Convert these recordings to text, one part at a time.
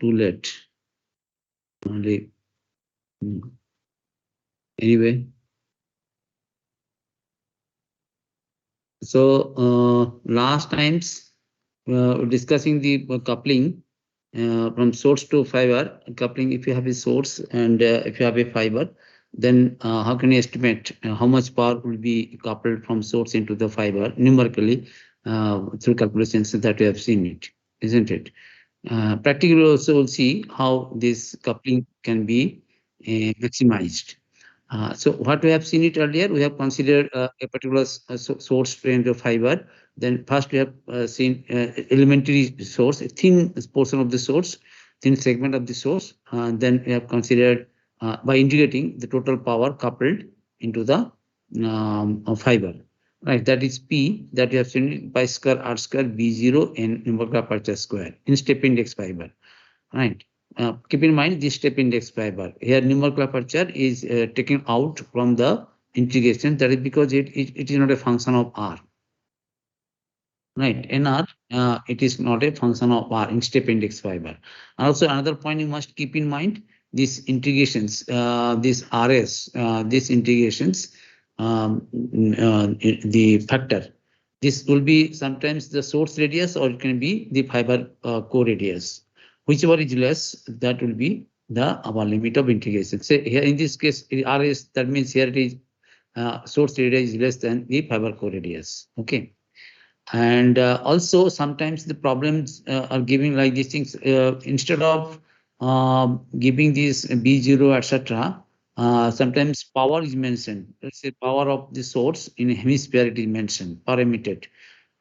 too late. Only anyway. So last times discussing the coupling from source to fiber coupling. If you have a source and if you have a fiber, then how can you estimate how much power will be coupled from source into the fiber numerically through calculations that we have seen it, isn't it? Practically also we'll see how this coupling can be maximized. So what we have seen it earlier, we have considered a particular source range of fiber. Then first we have seen elementary source, a thin portion of the source, thin segment of the source. Then we have considered by integrating the total power coupled into the fiber. Right, that is P that we have seen pi square R square B0 and numerical aperture square in step index fiber. Right. Keep in mind this step index fiber. Here numerical aperture is taken out from the integration. That is because it is not a function of R. Right. NR, it is not a function of R in step index fiber. And also another point you must keep in mind, these integrations, this RS, these integrations, the factor. This will be sometimes the source radius or it can be the fiber core radius. Whichever is less, that will be the our limit of integration. Say here in this case, RS, that means here it is source radius is less than the fiber core radius. Okay. And also sometimes the problems are giving like these things instead of giving this B0, etc. Sometimes power is mentioned. Let's say power of the source in a hemisphere it is mentioned, power emitted.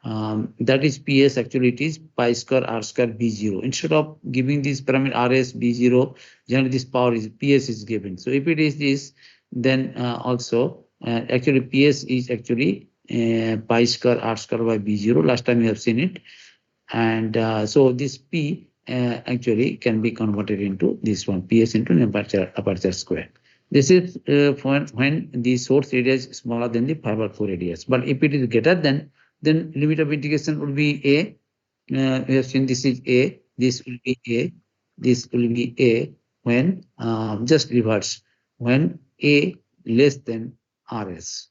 That is PS, actually it is pi square R square B0. Instead of giving this parameter RS B0, generally this power is PS is given. So if it is this, then also actually PS is actually pi square R square by B0. Last time we have seen it. And so this P actually can be converted into this one, PS into aperture square. This is when the source radius is smaller than the fiber core radius. But if it is greater than, then limit of integration will be A. We have seen this is A. This will be A. This will be A when just reverse when A less than RS.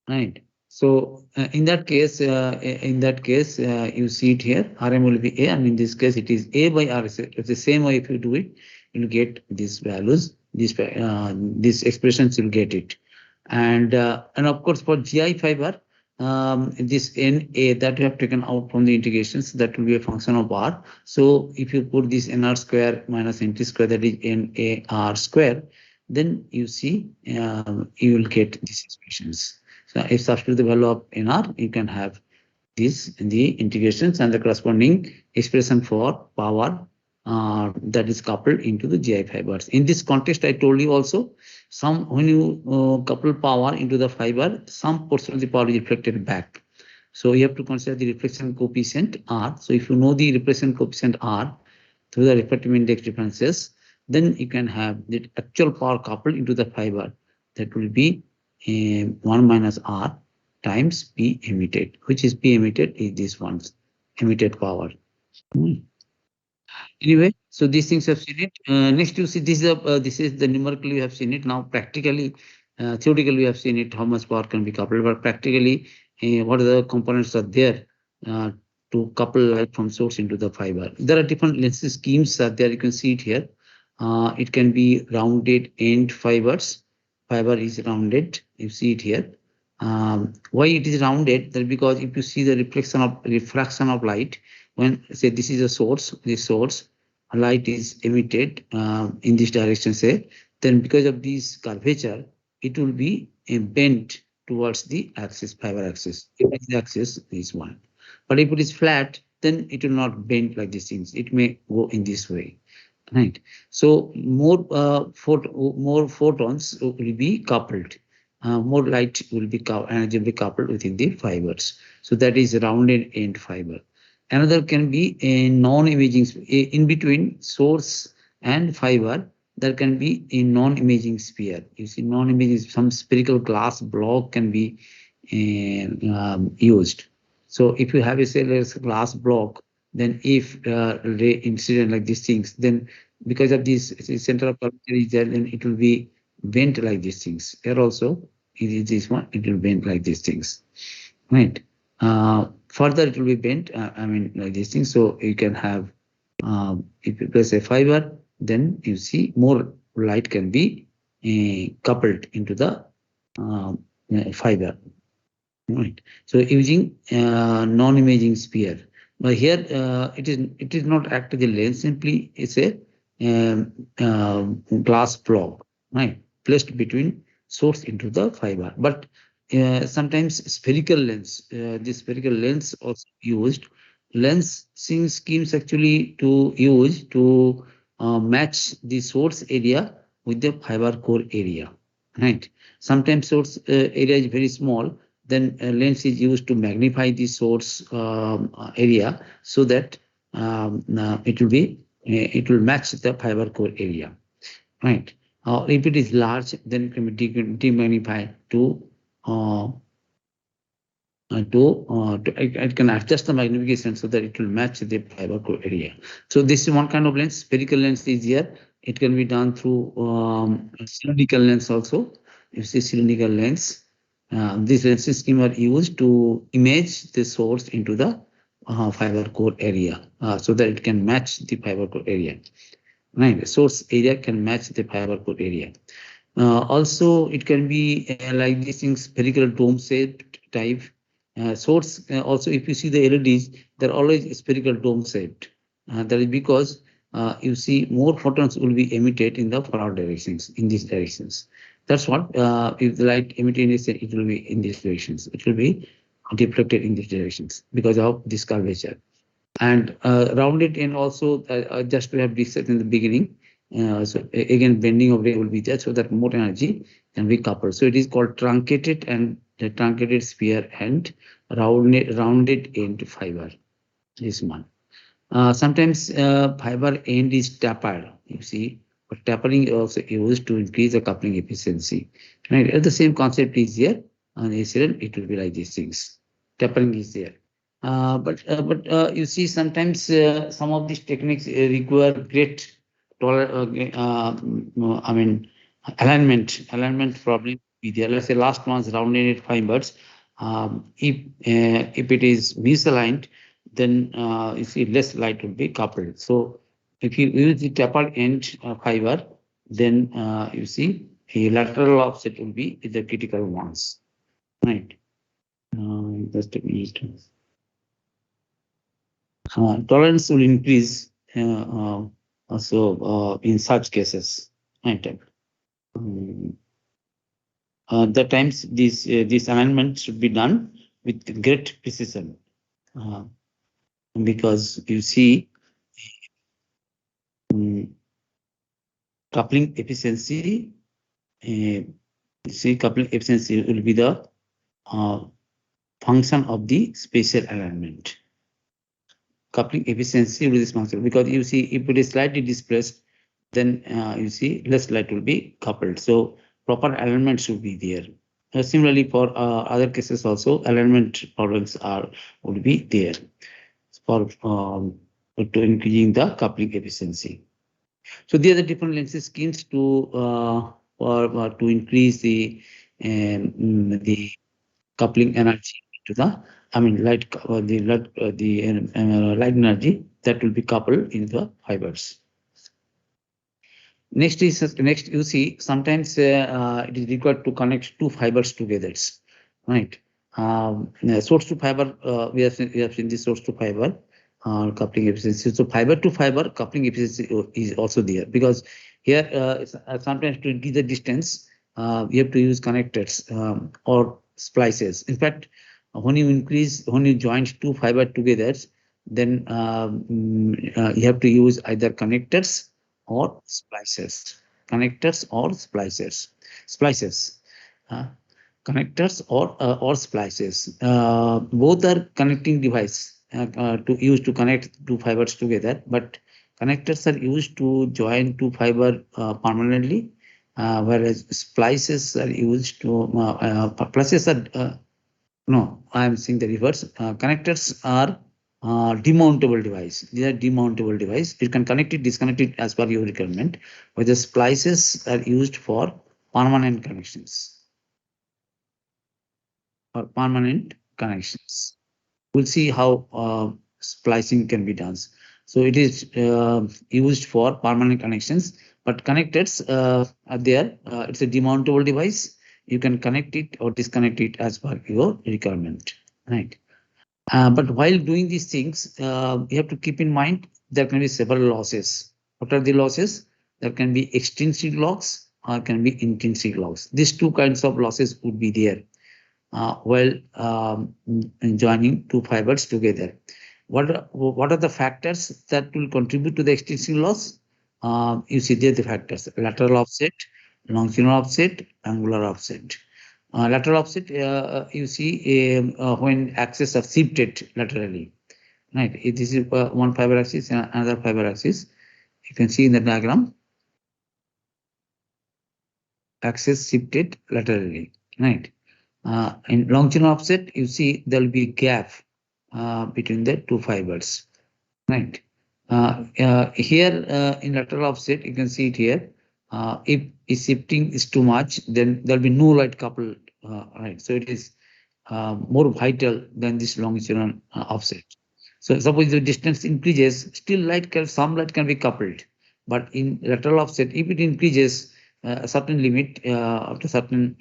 Right. So in that case, you see it here. RM will be A, and in this case, it is A by RS. It's the same way if you do it, you'll get these values. These expressions you'll get it, and of course for GI fiber, this NA that we have taken out from the integrations, that will be a function of R. So if you put this NR square minus NT square, that is NAR square, then you see you will get these expressions. So if substitute the value of NR, you can have this in the integrations and the corresponding expression for power that is coupled into the GI fibers. In this context, I told you also, when you couple power into the fiber, some portion of the power is reflected back. So you have to consider the reflection coefficient R. So if you know the reflection coefficient R through the refractive index differences, then you can have the actual power coupled into the fiber. That will be 1 minus R times P emitted, which is P emitted is this one's emitted power. Anyway, so these things have seen it. Next, you see this is the numerically we have seen it. Now practically, theoretically we have seen it, how much power can be coupled, but practically what are the components are there to couple light from source into the fiber. There are different length schemes there. You can see it here. It can be rounded end fibers. Fiber is rounded. You see it here. Why it is rounded? That because if you see the refraction of light, when say this is a source, this source, light is emitted in this direction, say, then because of this curvature, it will be bent towards the axis, fiber axis. If it is axis, this one. But if it is flat, then it will not bend like these things. It may go in this way. Right. So more photons will be coupled. More light will be energy will be coupled within the fibers. So that is rounded end fiber. Another can be a non-imaging in between source and fiber. There can be a non-imaging sphere. You see, non-imaging, some spherical glass block can be used. So if you have a glass block, then if ray incident like these things, then because of this center of curvature is there, then it will be bent like these things. Here also, it is this one, it will bend like these things, right? Further, it will be bent, like these things. So you can have, if you place a fiber, then you see more light can be coupled into the fiber, right? So using non-imaging sphere. But here it is not actually lens, simply it's a glass block, right, placed between source into the fiber. But sometimes spherical lens, this spherical lens also used. Lensing schemes actually to use to match the source area with the fiber core area, right? Sometimes source area is very small, then a lens is used to magnify the source area so that it will match the fiber core area, right? If it is large, then it can be demagnified to it can adjust the magnification so that it will match the fiber core area. So this is one kind of lens. Spherical lens is here. It can be done through cylindrical lens also. You see cylindrical lens. These lens scheme are used to image the source into the fiber core area so that it can match the fiber core area. Right, the source area can match the fiber core area. Also, it can be like this thing, spherical dome shaped type. Source also, if you see the LEDs, they're always spherical dome shaped. That is because you see more photons will be emitted in the forward directions, in these directions. That's what, if the light emitted in this, it will be in these directions. It will be deflected in these directions because of this curvature. And rounded end also, just to have discussed in the beginning. So again, bending of ray will be there so that more energy can be coupled. So it is called truncated and the truncated sphere and rounded end fiber. This one. Sometimes fiber end is tapered. You see, but tapering is also used to increase the coupling efficiency. Right. The same concept is here. On ACL, it will be like these things. Tapering is there. But you see, sometimes some of these techniques require great alignment problem be there. Let's say last month's rounded fibers. If it is misaligned, then you see less light will be coupled. So if you use the tapered end fiber, then you see a lateral offset will be the critical ones, right? Just a minute. Tolerance will increase also in such cases. Right? The times this alignment should be done with great precision because you see coupling efficiency. Coupling efficiency will be the function of the spatial alignment. Coupling efficiency will be this function because you see if it is slightly displaced, then you see less light will be coupled. So proper alignment should be there. Similarly, for other cases also, alignment problems would be there for to increasing the coupling efficiency. So these are the different lenses schemes to increase the coupling energy to the light energy that will be coupled in the fibers. Next you see sometimes it is required to connect two fibers together, right? Source to fiber, we have seen this source to fiber coupling efficiency. So fiber to fiber coupling efficiency is also there because here sometimes to increase the distance we have to use connectors or splices. In fact, when you join two fiber together, then you have to use either connectors or splices. Connectors or splices. Connectors or splices. Both are connecting device to use to connect two fibers together, but connectors are used to join two fiber permanently, whereas splices are used to no, I am saying the reverse. Connectors are demountable device. These are demountable device. You can connect it, disconnect it as per your requirement. But the splices are used for permanent connections. For permanent connections. We'll see how splicing can be done. So it is used for permanent connections, but connectors are there. It's a demountable device. You can connect it or disconnect it as per your requirement, right? But while doing these things, you have to keep in mind there can be several losses. What are the losses? There can be extrinsic loss or can be intrinsic loss. These two kinds of losses would be there while joining two fibers together. What are the factors that will contribute to the extrinsic loss? You see there the factors: lateral offset, longitudinal offset, angular offset. Lateral offset, you see when axes are shifted laterally, right? This is one fiber axis and another fiber axis. You can see in the diagram, axis shifted laterally, right? In longitudinal offset, you see there will be a gap between the two fibers, right? Here in lateral offset, you can see it here. If shifting is too much, then there will be no light coupled, right? So it is more vital than this longitudinal offset. So suppose the distance increases, still some light can be coupled, but in lateral offset, if it increases a certain limit after certain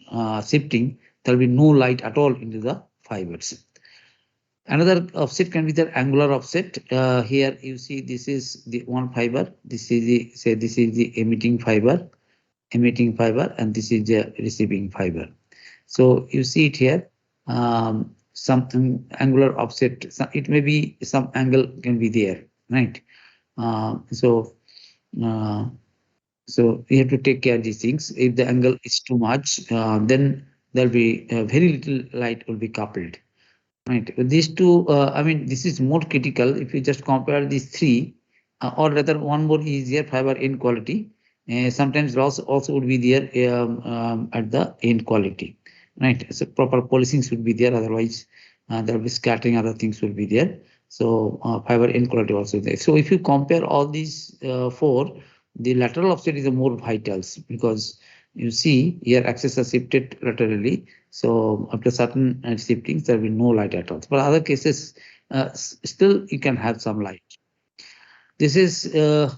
shifting, there will be no light at all into the fibers. Another offset can be the angular offset. Here you see this is the one fiber. This is the emitting fiber, and this is the receiving fiber. So you see it here. Some angular offset. It may be some angle can be there, right? So we have to take care of these things. If the angle is too much, then there'll be very little light will be coupled. Right. These two, I mean, this is more critical if you just compare these three, or rather one more easier fiber inequality. Sometimes loss also would be there at the inequality, right? So proper policing should be there. Otherwise, there will be scattering. Other things will be there. So fiber inequality also there. So if you compare all these four, the lateral offset is the more vitals because you see here axes are shifted laterally. So after certain shiftings, there will be no light at all. For other cases, still you can have some light. This is the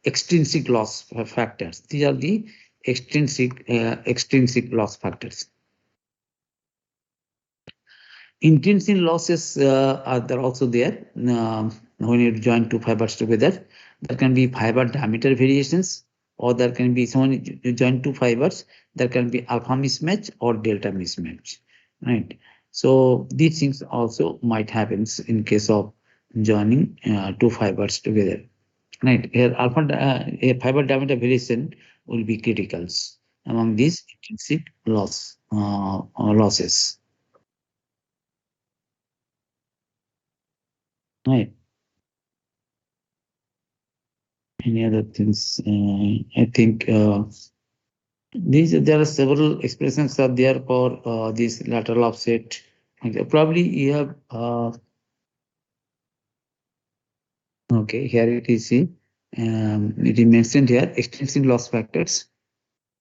extrinsic loss factors. These are the extrinsic loss factors. Intrinsic losses are there also there when you join two fibers together. There can be fiber diameter variations, or there can be someone you join two fibers, there can be alpha mismatch or delta mismatch, right? So these things also might happen in case of joining two fibers together, right? Here a fiber diameter variation will be criticals among these intrinsic losses, right? Any other things? I think there are several expressions are there for this lateral offset. Probably you have okay, here it is. See, it is mentioned here extrinsic loss factors.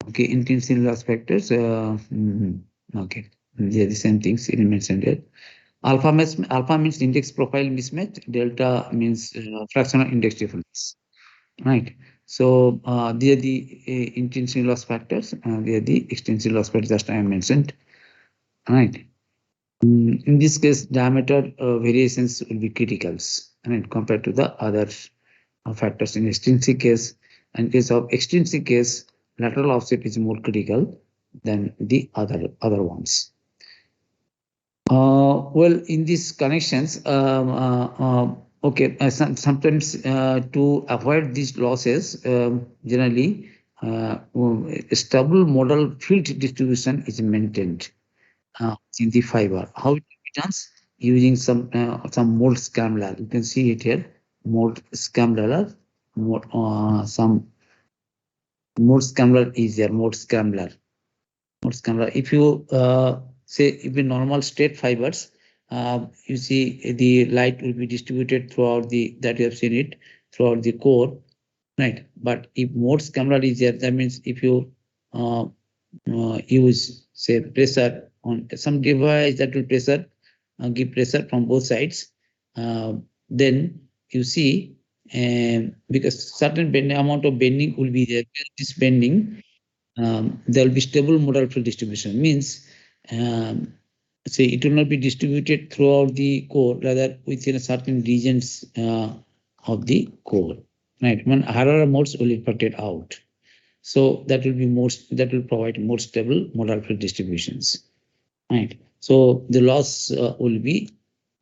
Okay, intrinsic loss factors. Okay, yeah, the same things it is mentioned here. Alpha means index profile mismatch. Delta means fractional index difference. Right. So they are the intrinsic loss factors. They are the extrinsic loss factors that I mentioned. Right. In this case, diameter variations will be criticals, right, compared to the other factors. In extrinsic case, in case of extrinsic case, lateral offset is more critical than the other ones. Well, in these connections, okay, sometimes to avoid these losses, generally, a stable model field distribution is maintained in the fiber. How it be done? Using some mode scrambler. You can see it here, mode scrambler. Some mode scrambler is here. Mode scrambler. If you say even normal straight fibers, you see the light will be distributed throughout that you have seen it throughout the core, right? But if Morse camera is there, that means if you use say pressure on some device that will give pressure from both sides, then you see because certain amount of bending will be there. This bending, there will be stable modal field distribution. Means say it will not be distributed throughout the core, rather within a certain regions of the core, right? When higher modes will be reflected out. So that will provide more stable modal field distributions, right? So the loss will be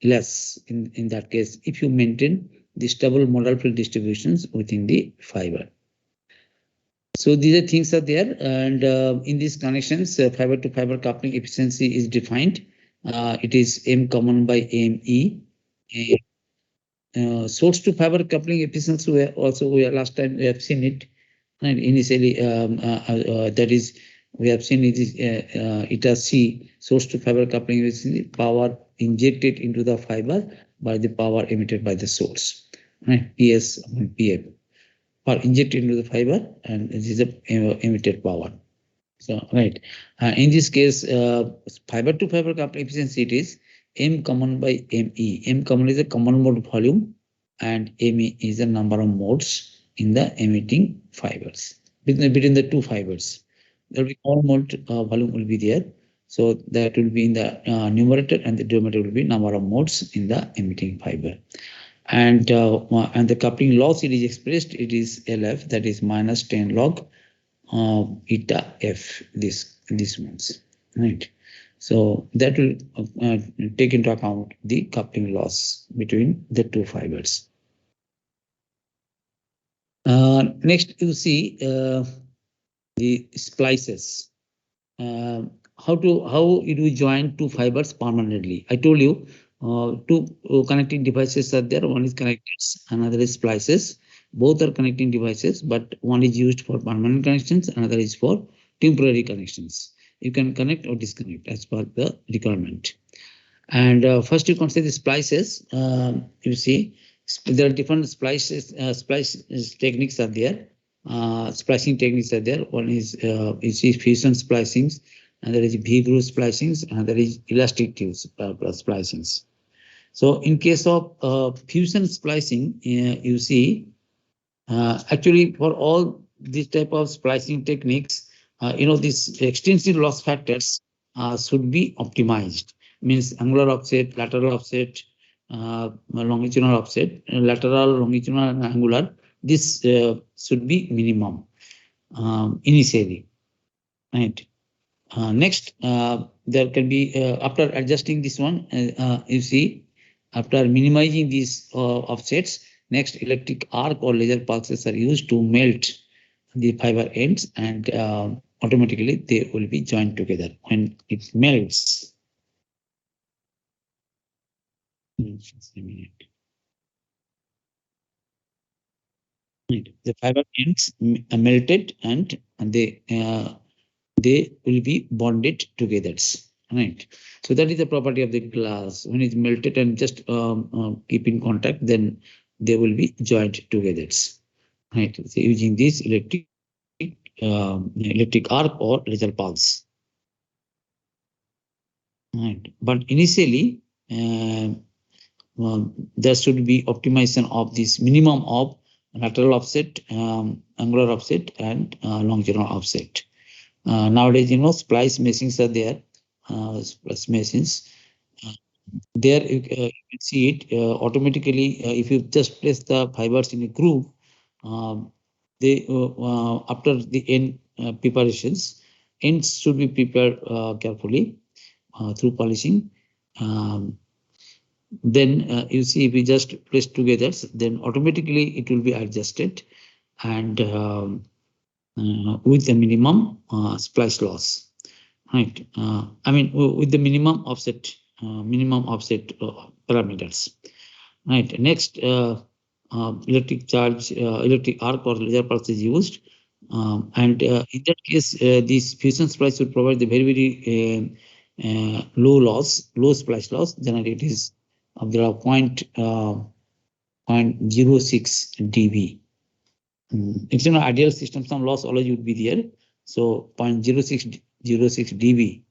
less in that case if you maintain the stable modal field distributions within the fiber. So these are things are there, and in these connections, fiber to fiber coupling efficiency is defined. It is M common by ME. Source to fiber coupling efficiency last time we have seen it. And initially, that is, we have seen it is eta C, source to fiber coupling is the power injected into the fiber by the power emitted by the source, right? PS upon PF, power injected into the fiber, and this is the emitted power. So, right. In this case, fiber to fiber coupling efficiency, it is M common by ME. M common is the common mode volume, and ME is the number of modes in the emitting fibers. Between the two fibers, there will be common mode volume will be there. So that will be in the numerator, and the denominator will be number of modes in the emitting fiber. And the coupling loss, it is expressed, it is LF, that is minus 10 log eta F, this ones, right? So that will take into account the coupling loss between the two fibers. Next, you see the splices. How it will join two fibers permanently. I told you two connecting devices are there. One is connectors, another is splices. Both are connecting devices, but one is used for permanent connections, another is for temporary connections. You can connect or disconnect as per the requirement. And first you consider the splices. You see, there are different splice techniques are there. Splicing techniques are there. One is you see fusion splicings, and there is V-groove splicings, and there is elastic tube splicings. So in case of fusion splicing, you see, actually for all these type of splicing techniques, these extensive loss factors should be optimized. Means angular offset, lateral offset, longitudinal offset, lateral, longitudinal, and angular. This should be minimum initially, right? Next, there can be after adjusting this one, you see, after minimizing these offsets, next electric arc or laser pulses are used to melt the fiber ends, and automatically they will be joined together when it melts. Just a minute. The fiber ends melted, and they will be bonded together, right? So that is the property of the glass. When it's melted and just keep in contact, then they will be joined together, right? So using this electric arc or laser pulse, right? But initially, there should be optimization of this minimum of lateral offset, angular offset, and longitudinal offset. Nowadays, splice machines are there, splice machines. There you can see it automatically. If you just place the fibers in a groove, they after the end preparations, ends should be prepared carefully through polishing. Then you see, if we just place together, then automatically it will be adjusted, and with the minimum splice loss, right? I mean, with the minimum offset parameters, right? Next, electric charge, electric arc or laser pulse is used, and in that case, this fusion splice will provide the very low splice loss, generally it is there are 0.06 dB. It's an ideal system, some loss always would be there. So 0.06 dB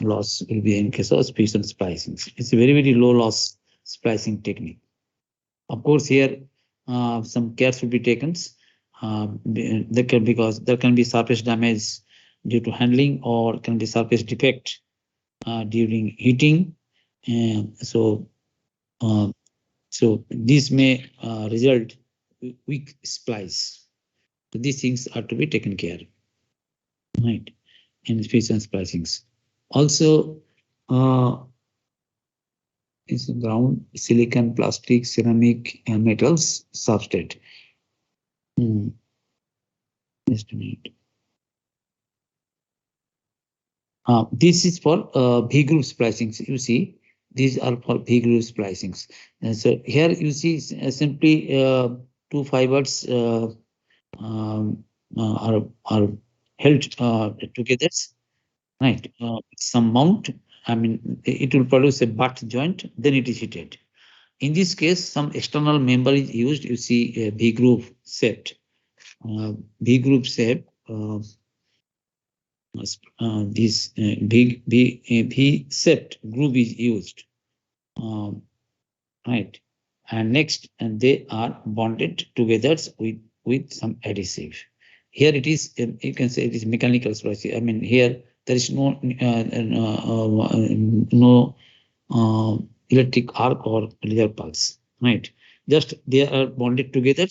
loss will be in case of fusion splicing. It's a very low loss splicing technique. Of course, here some care should be taken. Because there can be surface damage due to handling, or can be surface defect during heating, and so this may result weak splice. So these things are to be taken care, right, in fusion splicings. Also, is ground silicon, plastic, ceramic, and metals substrate. Just a minute. This is for V groove splicings. You see, these are for V groove splicings. And so here you see simply two fibers are held together, right? Some mount. I mean, it will produce a butt joint. Then it is heated. In this case, some external member is used. You see a V groove set. V groove shape. This V-shaped groove is used, right? And next, and they are bonded together with some adhesive. Here it is, you can say it is mechanical splicing. I mean, here there is no electric arc or laser pulse, right? Just they are bonded together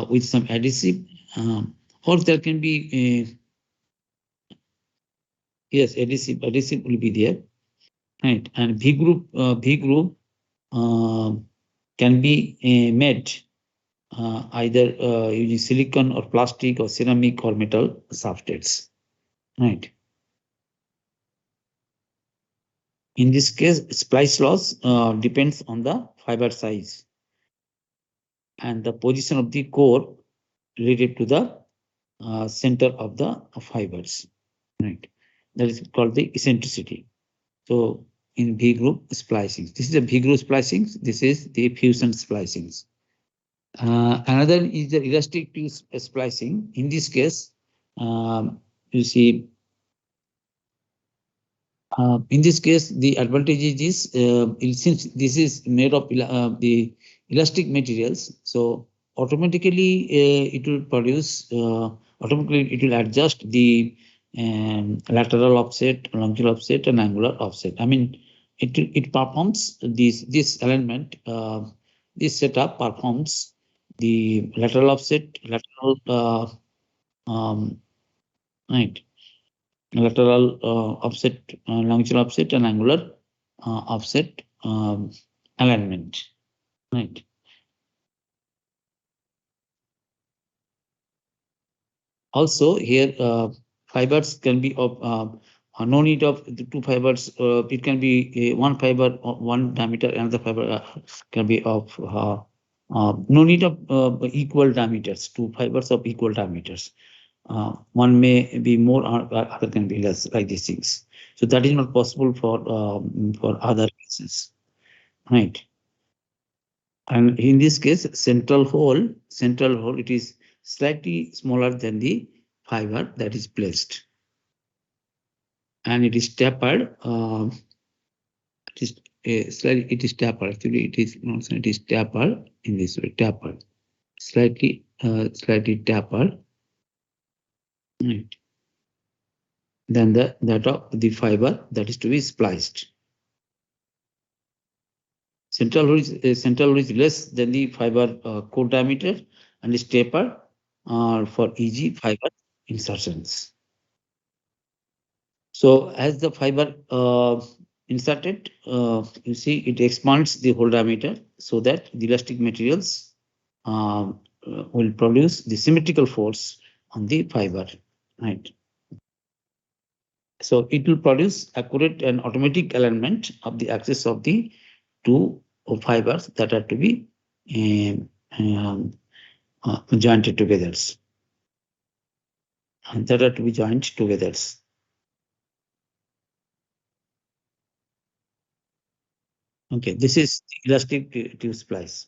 with some adhesive, or there can be yes, adhesive will be there, right? And V groove can be made either using silicon or plastic or ceramic or metal substrates, right? In this case, splice loss depends on the fiber size and the position of the core related to the center of the fibers, right? That is called the eccentricity. So in V groove splicing, this is the V groove splicing. This is the fusion splicings. Another is the elastic tube splicing. In this case, you see, in this case, the advantage is since this is made of the elastic materials, so automatically it will produce, automatically it will adjust the lateral offset, longitudinal offset, and angular offset. I mean, it performs this alignment. This setup performs the lateral offset, right, lateral offset, longitudinal offset, and angular offset alignment, right. Also here fibers can be of no need of the two fibers. It can be one fiber, one diameter, another fiber can be of no need of equal diameters, two fibers of equal diameters. One may be more, other can be less, like these things. So that is not possible for other cases, right? And in this case, central hole, it is slightly smaller than the fiber that is placed, and it is tapered. It is tapered. Actually, it is not. It is tapered in this way. Tapered, slightly tapered. Right. Then that of the fiber that is to be spliced. Central hole is less than the fiber core diameter and is tapered for easy fiber insertions. So as the fiber inserted, you see it expands the hole diameter so that the elastic materials will produce the symmetrical force on the fiber, right? So it will produce accurate and automatic alignment of the axis of the two fibers that are to be jointed together. And that are to be joined together. Okay, this is the elastic tube splice.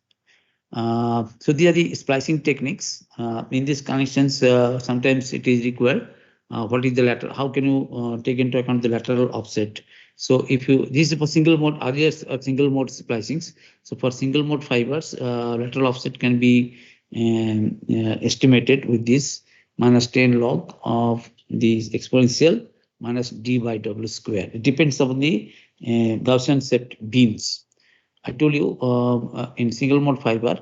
So these are the splicing techniques. In these connections, sometimes it is required. What is the lateral? How can you take into account the lateral offset? So if you, this is for single mode, earlier single mode splicings. So for single mode fibers, lateral offset can be estimated with this minus 10 log of the exponential minus d by w square. It depends on the Gaussian set beams. I told you in single mode fiber,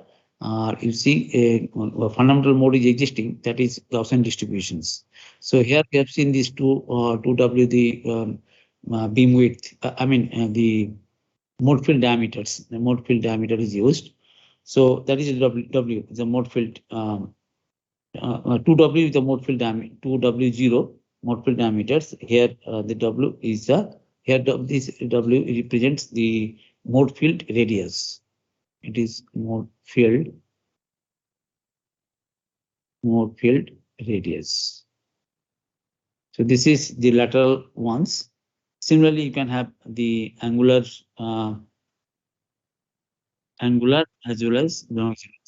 you see a fundamental mode is existing, that is Gaussian distributions. So here we have seen these two W, the beam width, the mode field diameters. The mode field diameter is used. So that is W, the mode field, 2W is the mode field diameter, 2W0 mode field diameters. Here the W is here this W represents the mode field radius. It is mode field radius. So this is the lateral ones. Similarly, you can have the angular as well as longitudinal.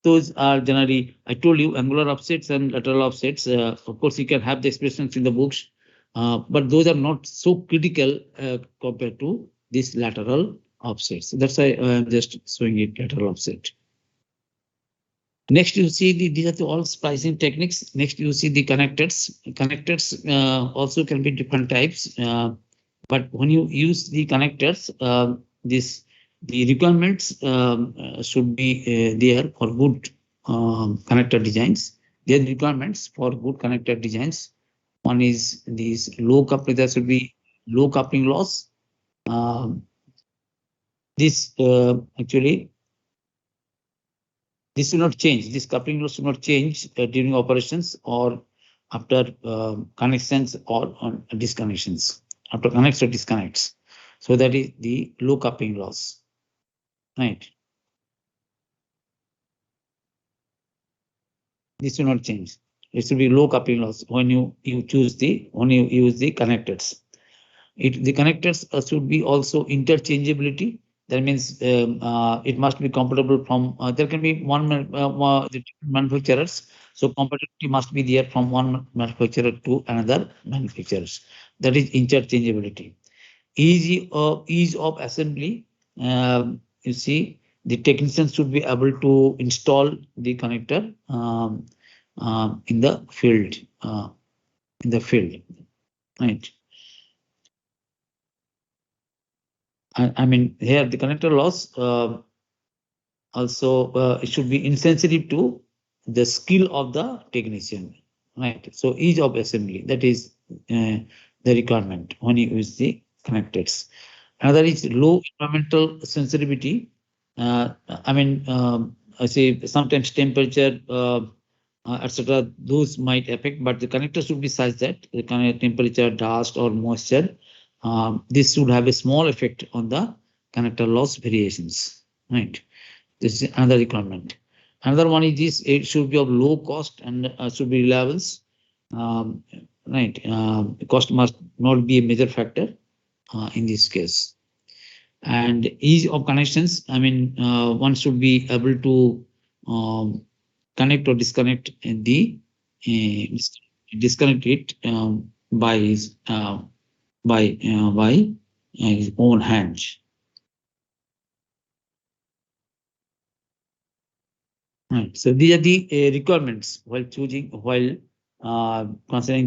Those are generally, I told you, angular offsets and lateral offsets. Of course, you can have the expressions in the books, but those are not so critical compared to this lateral offsets. That's why I'm just showing it lateral offset. Next, you see these are all splicing techniques. Next, you see the connectors. Connectors also can be different types, but when you use the connectors, the requirements should be there for good connector designs. There are requirements for good connector designs. One is these low coupling. There should be low coupling loss. This actually. This will not change. This coupling loss will not change during operations or after connections or on disconnections, after connects or disconnects. So that is the low coupling loss, right? This will not change. It will be low coupling loss when you use the connectors. The connectors should be also interchangeability. That means it must be compatible from, there can be the manufacturers. So compatibility must be there from one manufacturer to another manufacturers. That is interchangeability. Ease of assembly. You see, the technicians should be able to install the connector in the field. Right. I mean, here the connector loss also it should be insensitive to the skill of the technician, right? So ease of assembly, that is the requirement when you use the connectors. Another is low environmental sensitivity. I say sometimes temperature, etc. Those might affect, but the connector should be such that the kind of temperature, dust, or moisture, this should have a small effect on the connector loss variations, right? This is another requirement. Another one is this: it should be of low cost and should be reliable, um, right? Cost must not be a major factor in this case. And ease of connections. One should be able to connect or disconnect disconnect it by his own hands. Right. So these are the requirements while considering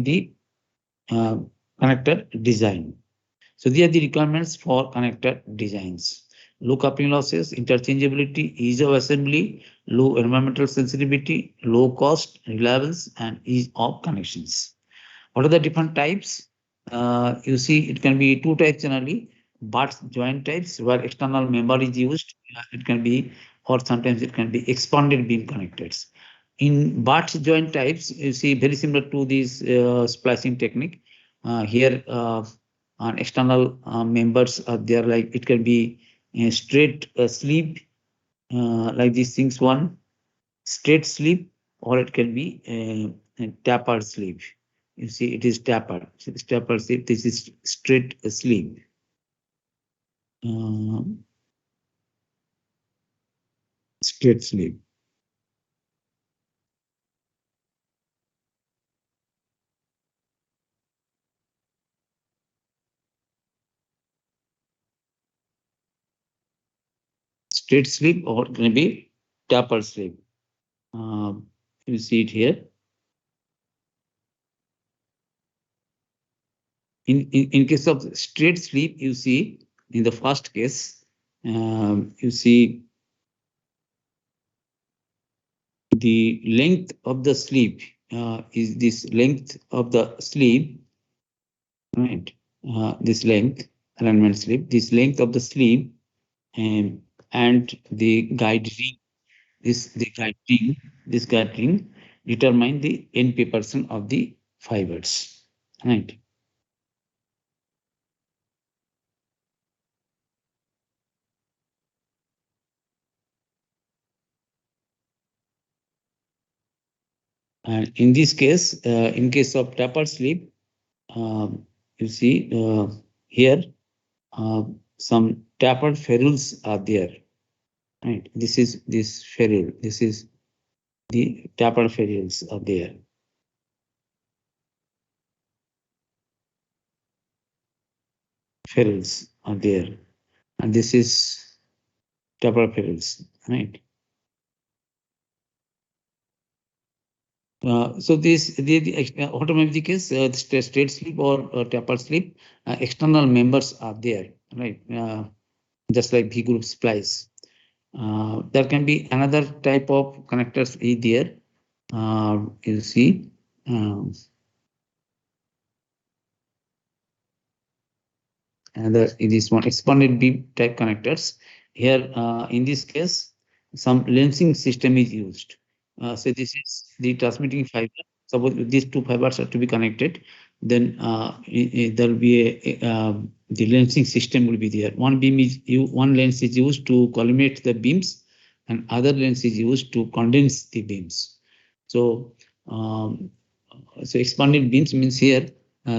the uh, connector design. So these are the requirements for connector designs: low coupling losses, interchangeability, ease of assembly, low environmental sensitivity, low cost, reliables, and ease of connections. What are the different types? You see, it can be two types generally: butt joint types, where external member is used. It can be, or sometimes it can be expanded beam connectors. In butt joint types, you see very similar to this splicing technique. Here, on external members are there, like it can be a straight sleeve, like these things, one straight sleeve, or it can be a tapered sleeve. You see, it is tapered. So this tapered sleeve, this is straight sleeve. straight sleeve. Straight sleeve or can be tapered sleeve. You see it here. In case of straight sleeve, you see in the first case, you see the length of the sleeve is this length of the sleeve, right? This length, alignment sleeve, this length of the sleeve, and the guide ring, this guide ring determine the NP percent of the fibers, right? And in this case, in case of tapered sleeve, you see here some tapered ferrules are there, right? This is this ferrule. This is the tapered ferrules are there. Ferrules are there, and this is tapered ferrules, right? So this what may be the case, straight sleeve or tapered sleeve, external members are there, right? Just like V group splice. There can be another type of connectors there. You see, and in this one expanded beam type connectors. Here, in this case, some lensing system is used. So this is the transmitting fiber. Suppose these two fibers are to be connected, then there will be the lensing system will be there. One beam is one lens is used to collimate the beams, and other lens is used to condense the beams. So, so expanded beams means here.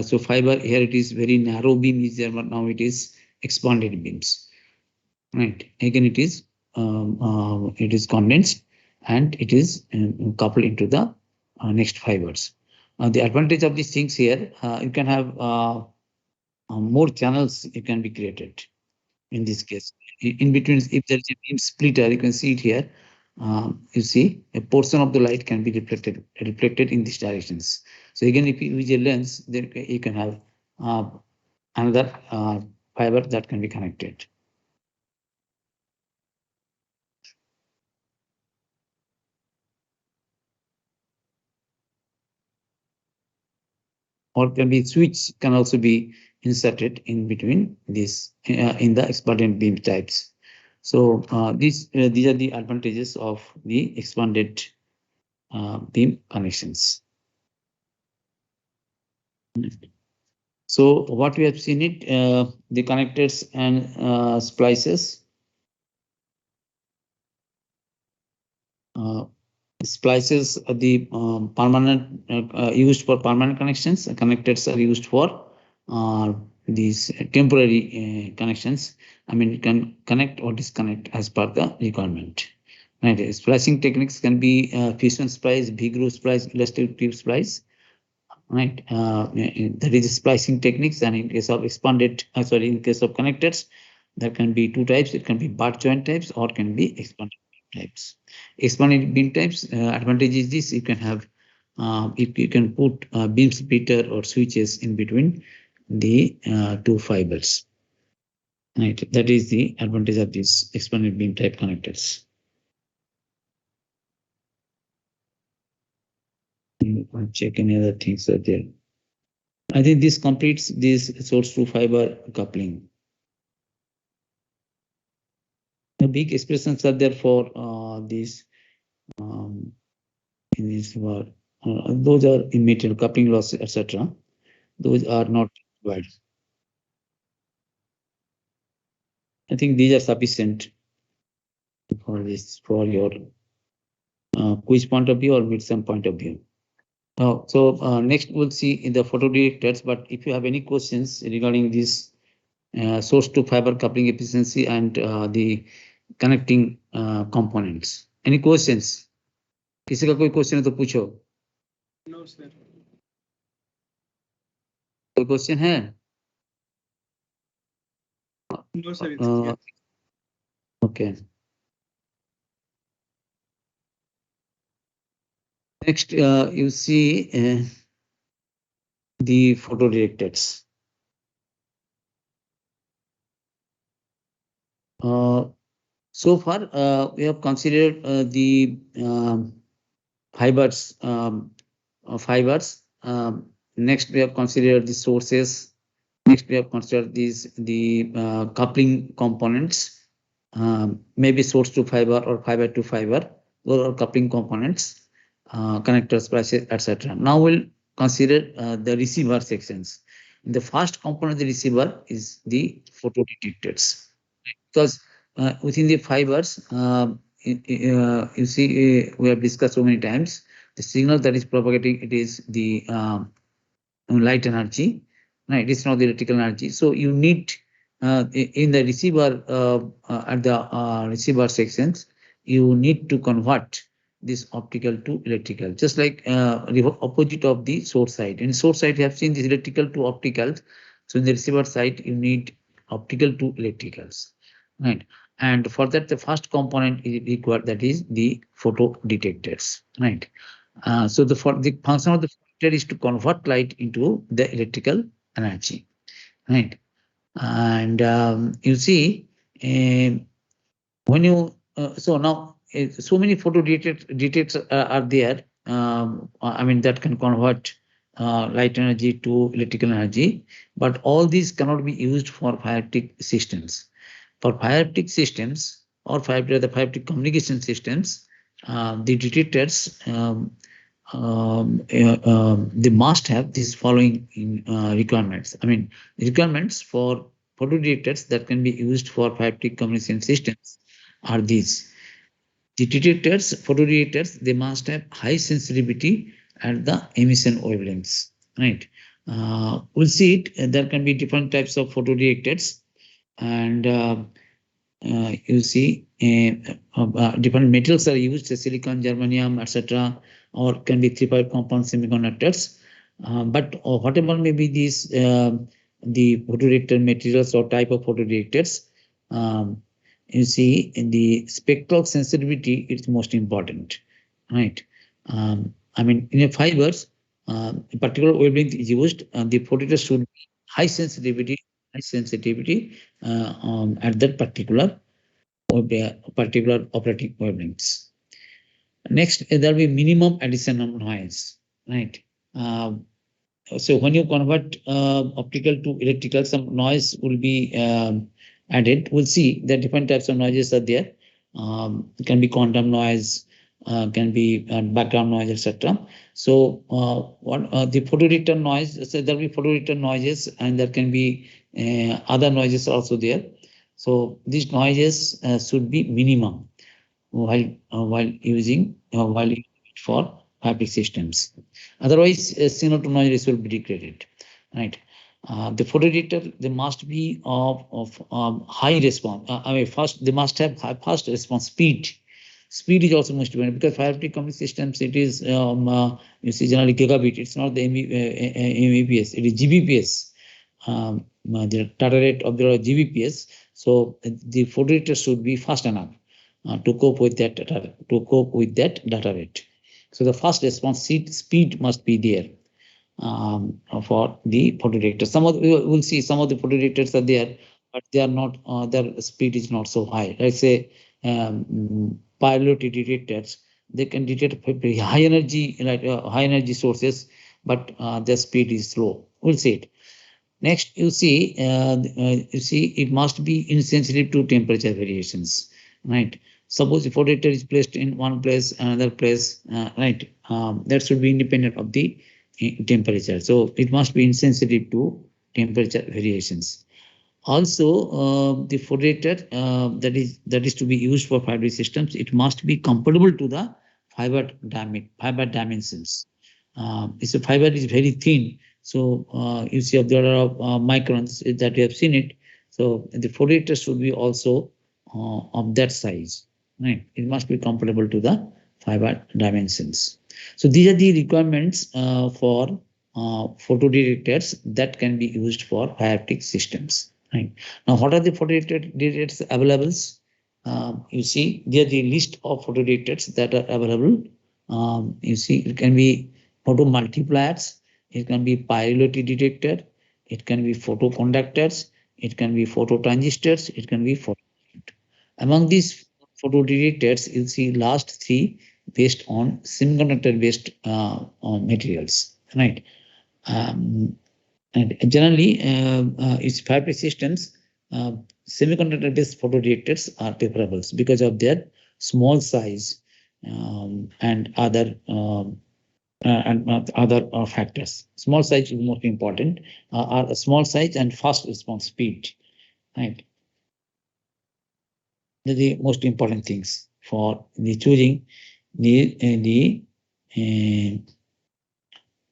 So fiber here it is very narrow beam is there, but now it is expanded beams, right? Again it is condensed and it is coupled into the next fibers. The advantage of these things here, you can have more channels you can be created in this case. In between, if there is a beam splitter, you can see it here. You see a portion of the light can be reflected in these directions. So again, if you use a lens, then you can have another fiber that can be connected. Or can be switch can also be inserted in between this in the expanded beam types. So these are the advantages of the expanded beam connections. So what we have seen it, the connectors and splices. Splices are the permanent used for permanent connections. Connectors are used for these temporary connections. I mean, you can connect or disconnect as per the requirement. Right. Splicing techniques can be fusion splice, V groove splice, elastic tube splice. Right. That is splicing techniques, and in case of expanded, in case of connectors, there can be two types. It can be butt joint types or can be expanded types. Expanded beam types, advantage is this: you can have, if you can put beam splitter or switches in between the two fibers. Right. That is the advantage of these expanded beam type connectors. Check any other things are there. I think this completes this source to fiber coupling. The big expressions are there for these in this word. Those are in material coupling loss, etc. Those are not required. I think these are sufficient for this, for your quiz point of view or midsem point of view. So next we'll see in the photo detectors. But if you have any questions regarding this source to fiber coupling efficiency and the connecting components. Any questions? किसी का कोई question है तो पूछो. No, sir. कोई question है? No, sir. It's clear. Okay. Next, you see the photodetectors. So far, we have considered the fibers. Next, we have considered the sources. Next, we have considered the coupling components, maybe source to fiber or fiber to fiber, or coupling components, connectors, splices, etc. Now we'll consider the receiver sections. The first component of the receiver is the photodetectors, because within the fibers, you see, we have discussed so many times, the signal that is propagating, it is the light energy, right? It's not the electrical energy. So you need in the receiver, at the receiver sections, you need to convert this optical to electrical, just like opposite of the source side. In source side, you have seen this electrical to optical. So in the receiver side, you need optical to electricals, right? And for that, the first component is required, that is the photo detectors, right? So the function of the detector is to convert light into the electrical energy, right? And you see, when you so now so many photo detectors are there. I mean, that can convert light energy to electrical energy, but all these cannot be used for fiber-optic systems. For fiber-optic systems or the fiber-optic communication systems, the detectors, they must have these following requirements. I mean, requirements for photodetectors that can be used for fiber-optic communication systems are these. The detectors, photodetectors, they must have high sensitivity at the emission wavelengths, right? We'll see it. There can be different types of photodetectors, and you see different metals are used, silicon, germanium, etc., or can be 3-5 compound semiconductors. But whatever may be these the photodetector materials or type of photodetectors, you see in the spectral sensitivity, it's most important, right? I mean, in a fibers, a particular wavelength is used, the photodetector should be high sensitivity at that particular operating wavelengths. Next, there will be minimum addition of noise, right? So when you convert optical to electrical, some noise will be added. We'll see that different types of noises are there. It can be quantum noise, can be background noise, etc. So what the photodetector noise? So there will be photodetector noises, and there can be other noises also there. So these noises should be minimum while using it for fabric systems. Otherwise, signal to noise ratio will be degraded, right? The photodetector, they must be of high response. I mean, first they must have fast response speed. Speed is also most important, because fiber optic communication systems, it is you see generally gigabit. It's not the Mbps. It is Gbps. The data rate of the Gbps. So the photodetector should be fast enough to cope with that data rate. So the fast response speed must be there for the photodetector. We'll see some of the photodetectors are there, but they are not. Their speed is not so high. Let's say pilot detectors, they can detect high energy, like high energy sources, but their speed is slow. We'll see it. Next, you see it must be insensitive to temperature variations, right? Suppose the photodetector is placed in one place, another place, right? That should be independent of the temperature. So it must be insensitive to temperature variations. Also, the photodetector that is to be used for fiber systems, it must be comparable to the fiber dimensions. If the fiber is very thin, so you see there are microns that you have seen it. So the photodetector should be also of that size, right? It must be comparable to the fiber dimensions. So these are the requirements for photo detectors that can be used for fiber optic systems, right? Now, what are the photo detectors available? You see, there are the list of photo detectors that are available. You see, it can be photo multipliers, it can be pyrolytic detector, it can be photoconductors, it can be photo transistors, it can be photo. Among these photo detectors, you'll see last three based on semiconductor-based materials, right? Um, and generally, its fabric systems, semiconductor-based photo detectors are preferable because of their small size and other factors. Small size is most important. Are a small size and fast response speed, right? The most important things for the choosing uh, the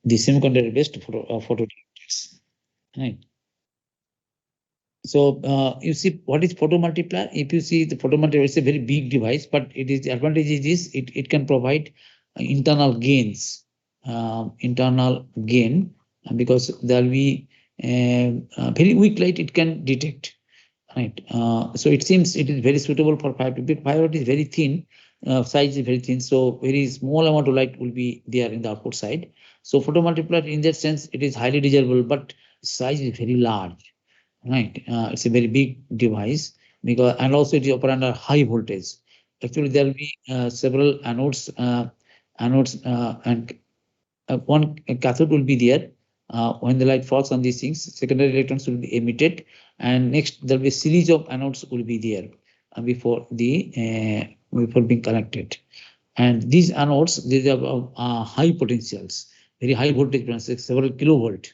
semiconductor-based photo detectors, right? So you see what is photo multiplier? If you see the photo multiplier, it's a very big device, but it is the advantage is it can provide internal gains, internal gain, because there will be very weak light it can detect. Right. So it seems it is very suitable for fiber. Fiber is very thin, size is very thin, so very small amount of light will be there in the output side. So photomultiplier in that sense, it is highly desirable, but size is very large. Right. It's a very big device because, and also it is operate under high voltage. Actually, there will be several anodes, and one cathode will be there. When the light falls on these things, secondary electrons will be emitted, and next there will be a series of anodes will be there before being connected. And these anodes, these are high potentials, very high voltage potentials, several kilovolt.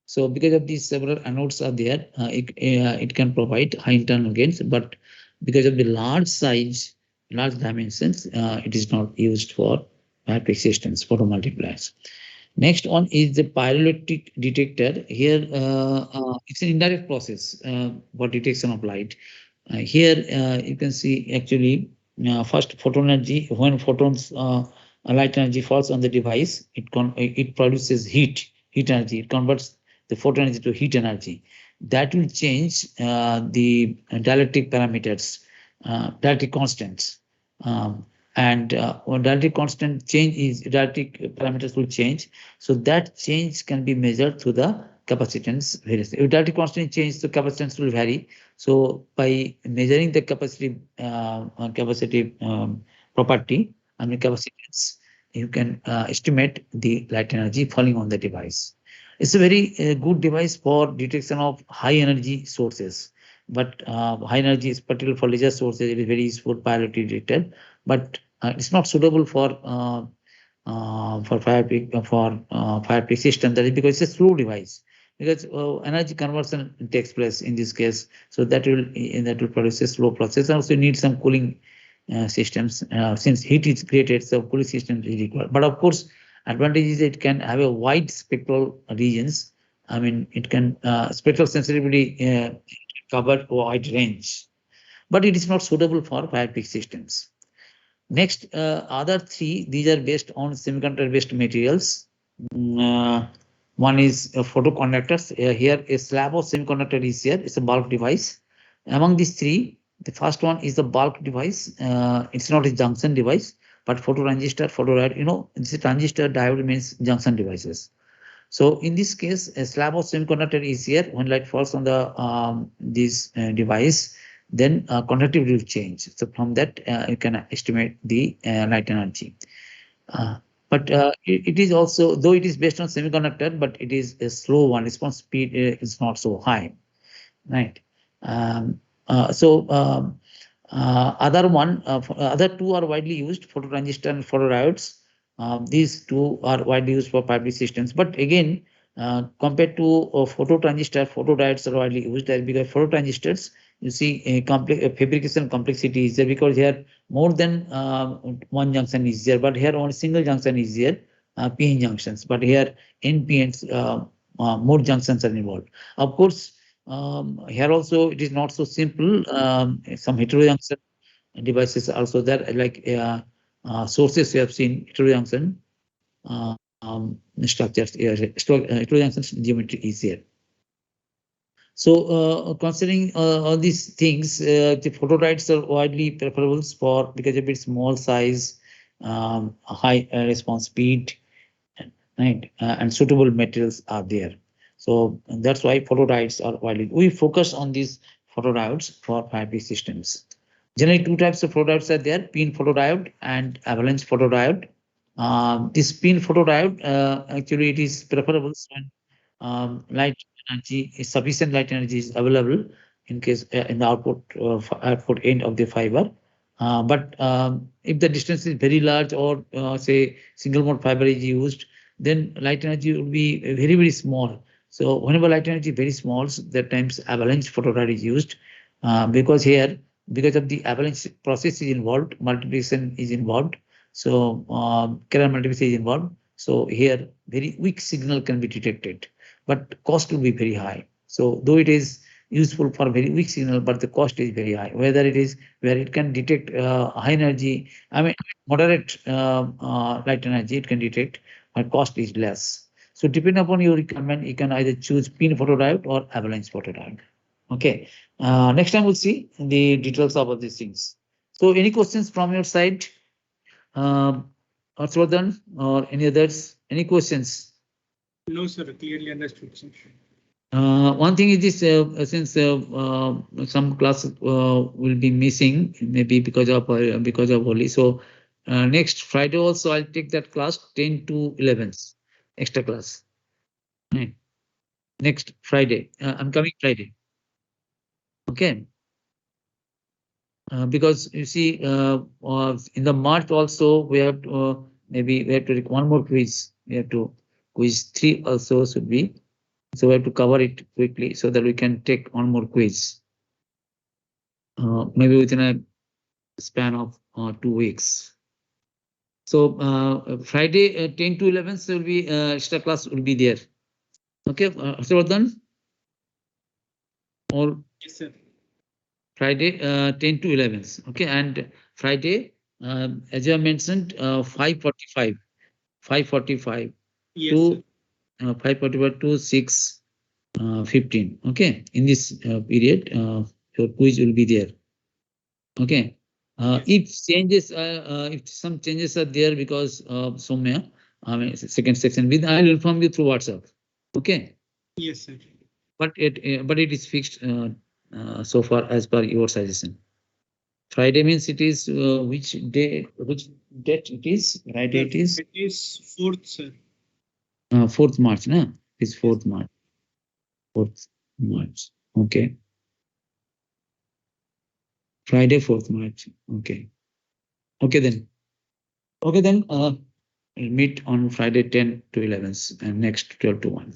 So because of these several anodes are there, it can provide high internal gains, but because of the large size, large dimensions, it is not used for fiber systems, photomultipliers. Next one is the pyrolytic detector. Here, it's an indirect process for detection of light. Here, you can see actually first photon energy. When photons, light energy falls on the device, it produces heat energy. It converts the photon energy to heat energy. That will change the dielectric parameters, dielectric constants. And when dielectric constant change is dielectric parameters will change, so that change can be measured through the capacitance variation. If dielectric constant change, the capacitance will vary. So by measuring the capacity property, I mean capacitance, you can estimate the light energy falling on the device. It's a very good device for detection of high energy sources, but high energy is particularly for laser sources. It is very useful pyrolytic detector, but it's not suitable for fire peak system. That is because it's a slow device, because energy conversion takes place in this case. So that will produce a slow process. Also need some cooling systems since heat is created, so cooling system is required. But of course, advantage is it can have a wide spectral regions. I mean, it can spectral sensitivity cover a wide range, but it is not suitable for fire peak systems. Next, other three, these are based on semiconductor-based materials. One is photoconductors. Here, a slab of semiconductor is here. It's a bulk device. Among these three, the first one is the bulk device. It's not a junction device, but phototransistor, photodiode. You know, this transistor diode means junction devices. So in this case, a slab of semiconductor is here. When light falls on the this device, then conductivity will change. So from that, you can estimate the light energy. But it is also, though it is based on semiconductor, but it is a slow one. Response speed is not so high, right? Um, other two are widely used, phototransistor and photodiodes. These two are widely used for fiber systems. But again, compared to phototransistor, photodiodes are widely used because phototransistors, you see, a complex fabrication complexity is there because here more than one junction is there, but here only single junction is there, PN junctions. But here NPNs, more junctions are involved. Of course, Here also it is not so simple. Some heterojunction devices are also there, like sources we have seen heterojunction structures. Heterojunction geometry is here. So considering all these things, the photodiodes are widely preferable for because of its small size, high response speed, right, and suitable materials are there. So that's why photodiodes are widely. We focus on these photodiodes for 5G systems. Generally, two types of photodiodes are there: pin photodiode and avalanche photodiode. This pin photodiode actually it is preferable when light energy is sufficient light energy is available in case in the output end of the fiber. But if the distance is very large or say single mode fiber is used, then light energy will be very small. So whenever light energy is very small, that times avalanche photodiode is used because here because of the avalanche process is involved, multiplication is involved. So Kerr multiplication is involved. So here very weak signal can be detected, but cost will be very high. So though it is useful for very weak signal, but the cost is very high. Whether it is where it can detect high energy, I mean moderate light energy, it can detect, but cost is less. So depending upon your requirement, you can either choose pin photodiode or avalanche photodiode. Okay. Next time we'll see the details of all these things. So any questions from your side? Harshvardhan or any others? Any questions? No, sir. Clearly understood, sir. One thing is this, since some class will be missing, maybe because of Holi. So next Friday also I'll take that class 10 to 11 extra class. Right. Next Friday, I'm coming Friday. Okay. Because you see, in the March also we have to, maybe we have to take one more quiz. We have to quiz 3 also should be. So we have to cover it quickly so that we can take one more quiz. Maybe within a span of 2 weeks. So Friday 10 to 11 will be extra class will be there. Okay, Harshvardhan? Or Yes, sir. Friday 10 to 11. Okay, and Friday, as you have mentioned, 5:45. 5:45 Yes, to sir. 5:45 to 6:15. Okay, in this period, your quiz will be there. Okay. Yes. If some changes are there because of Soumya, I mean, second section, I'll inform you through WhatsApp. Okay. Yes, sir. But it is fixed so far as per your suggestion. Friday means it is which day, which date it is? Friday Sir, it is it is 4th, sir. 4th March, no? It is Yes. 4th March. 4th March. Okay. Friday, 4th March. Okay. Okay then. Okay then. We'll meet on Friday 10 to 11 and next 12 to 1.